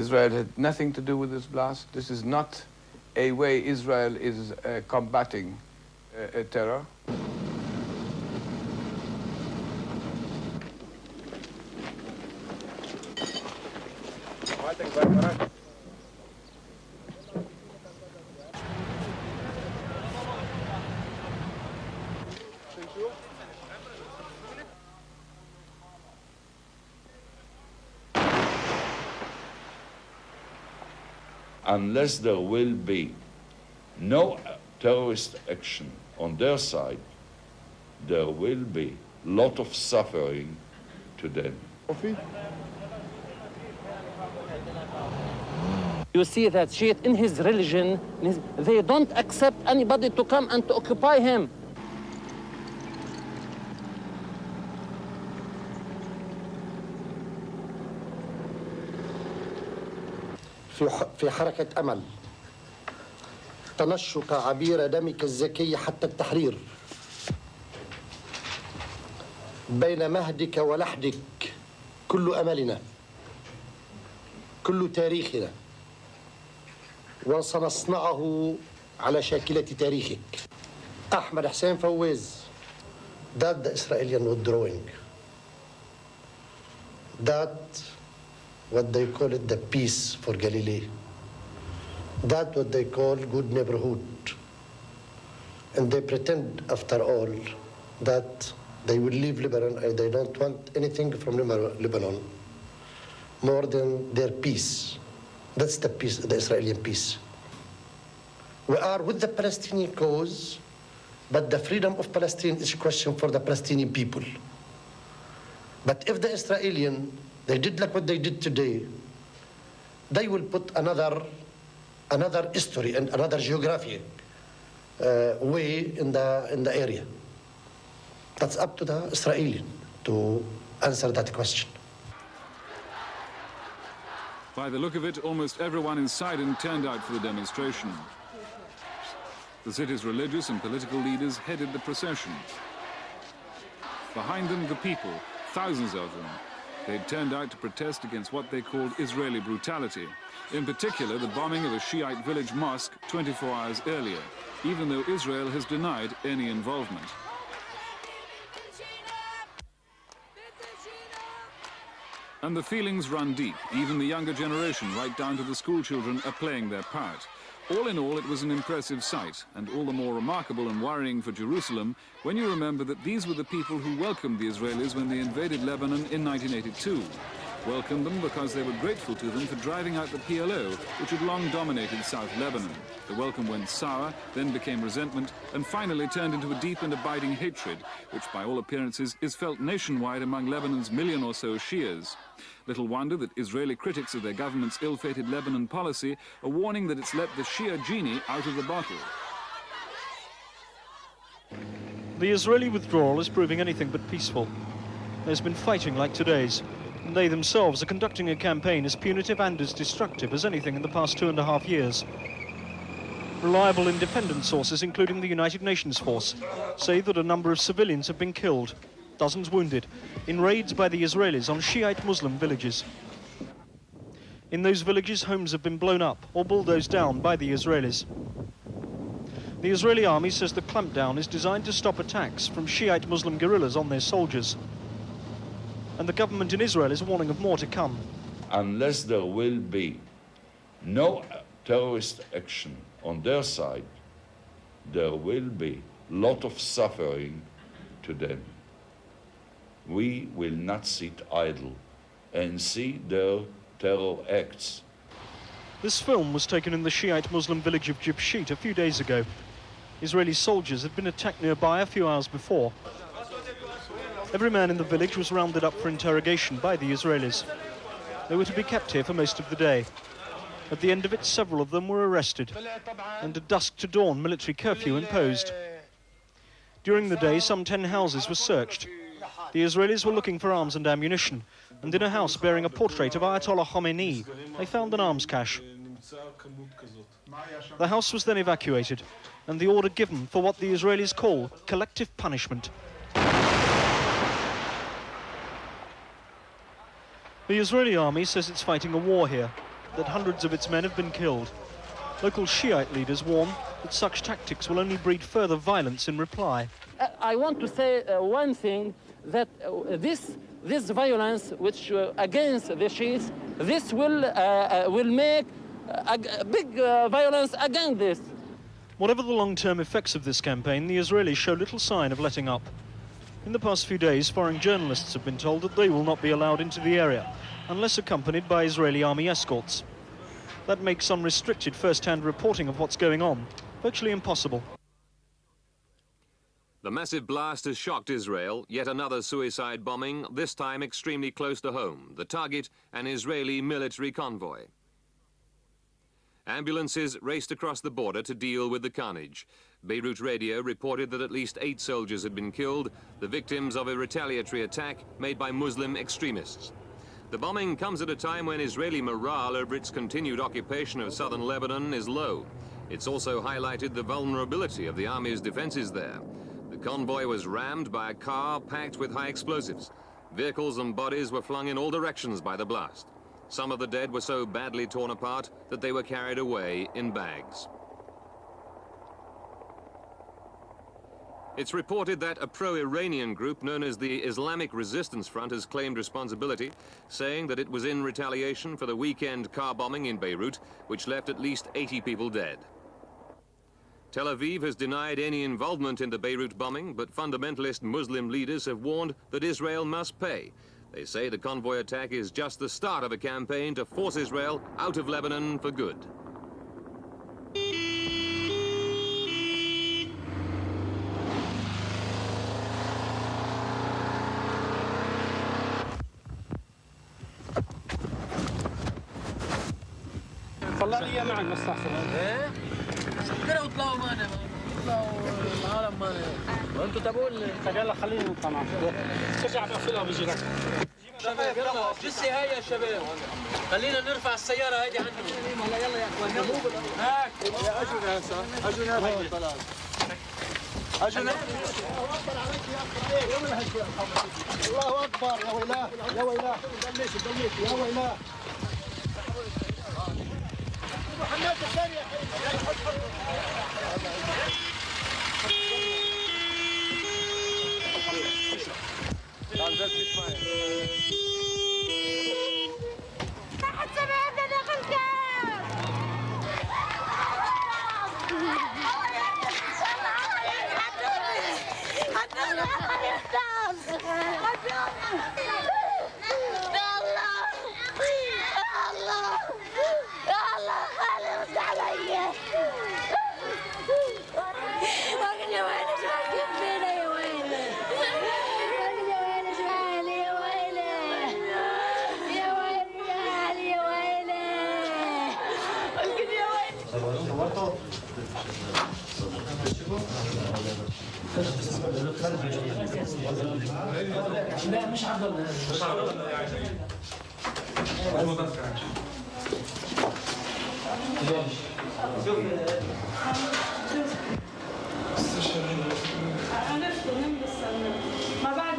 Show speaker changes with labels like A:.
A: Israel had nothing to do with this blast. This is not a way Israel is combating terror.
B: Unless there will be no terrorist action on their side, there will be a lot of suffering to them.
C: You see that Shiite in his religion, they don't accept anybody to come and to occupy him.
D: في حركة أمل تنشق عبير دمك الزكي حتى التحرير بين مهدك ولحدك كل أملنا كل تاريخنا وسنصنعه على شاكلة تاريخك. أحمد حسين فوز. That the Israelian withdrawing. That what they call it the peace for Galilee. That what they call good neighborhood. And they pretend after all that they will leave Lebanon and they don't want anything from Lebanon more than their peace. That's the peace, the Israeli peace. We are with the Palestinian cause, but the freedom of Palestine is a question for the Palestinian people. But if the Israelis, they did like what they did today, they will put another history and another geography way in the area. That's up to the Israelis to answer that question.
E: By the look of it, almost everyone in Sidon turned out for the demonstration. The city's religious and political leaders headed the procession. Behind them, the people, thousands of them. They'd turned out to protest against what they called Israeli brutality. In particular, the bombing of a Shiite village mosque 24 hours earlier, even though Israel has denied any involvement. And the feelings run deep. Even the younger generation, right down to the school children, are playing their part. All in all, it was an impressive sight, and all the more remarkable and worrying for Jerusalem when you remember that these were the people who welcomed the Israelis when they invaded Lebanon in 1982. Welcomed them because they were grateful to them for driving out the PLO, which had long dominated South Lebanon. The welcome went sour, then became resentment, and finally turned into a deep and abiding hatred, which by all appearances is felt nationwide among Lebanon's million or so Shias. Little wonder that Israeli critics of their government's ill-fated Lebanon policy are warning that it's let the Shia genie out of the bottle.
F: The Israeli withdrawal is proving anything but peaceful. There's been fighting like today's, and they themselves are conducting a campaign as punitive and as destructive as anything in the past 2.5 years. Reliable independent sources, including the United Nations force, say that a number of civilians have been killed, dozens wounded, in raids by the Israelis on Shiite Muslim villages. In those villages, homes have been blown up or bulldozed down by the Israelis. The Israeli army says the clampdown is designed to stop attacks from Shiite Muslim guerrillas on their soldiers. And the government in Israel is warning of more to come.
B: Unless there will be no terrorist action on their side, there will be a lot of suffering to them. We will not sit idle and see their terror acts.
F: This film was taken in the Shiite Muslim village of Jibshit a few days ago. Israeli soldiers had been attacked nearby a few hours before. Every man in the village was rounded up for interrogation by the Israelis. They were to be kept here for most of the day. At the end of it, several of them were arrested, and a dusk to dawn military curfew imposed. During the day, some 10 houses were searched. The Israelis were looking for arms and ammunition, and in a house bearing a portrait of Ayatollah Khomeini, they found an arms cache. The house was then evacuated, and the order given for what the Israelis call collective punishment. The Israeli army says it's fighting a war here, that hundreds of its men have been killed. Local Shiite leaders warn that such tactics will only breed further violence in reply.
C: I want to say one thing, that this violence which against the Shiites, this will make a big violence against this.
F: Whatever the long-term effects of this campaign, the Israelis show little sign of letting up. In the past few days, foreign journalists have been told that they will not be allowed into the area unless accompanied by Israeli army escorts. That makes unrestricted first-hand reporting of what's going on virtually impossible.
G: The massive blast has shocked Israel. Yet another suicide bombing, this time extremely close to home. The target, an Israeli military convoy. Ambulances raced across the border to deal with the carnage. Beirut radio reported that at least 8 soldiers had been killed, the victims of a retaliatory attack made by Muslim extremists. The bombing comes at a time when Israeli morale over its continued occupation of southern Lebanon is low. It's also highlighted the vulnerability of the army's defenses there. The convoy was rammed by a car packed with high explosives. Vehicles and bodies were flung in all directions by the blast. Some of the dead were so badly torn apart that they were carried away in bags. It's reported that a pro-Iranian group known as the Islamic Resistance Front has claimed responsibility, saying that it was in retaliation for the weekend car bombing in Beirut, which left at least 80 people dead. Tel Aviv has denied any involvement in the Beirut bombing, but fundamentalist Muslim leaders have warned that Israel must pay. They say the convoy attack is just the start of a campaign to force Israel out of Lebanon for good.
H: طلعني معك مستحسن كده اطلعوا معنا اطلعوا العالم معنا وانتوا تابعوا يلا خلينا نطلع معك ترجع بقفلها بيجي لك شباب يلا جسي هاي يا شباب خلينا نرفع السياره هيدي عندنا يلا يا اخوان هاك يا اجونا هسه اجونا طلال اجونا الله اكبر يا ويلاه يا ويلاه يا ويلاه محمد الثاني لا مش عضل ما بعد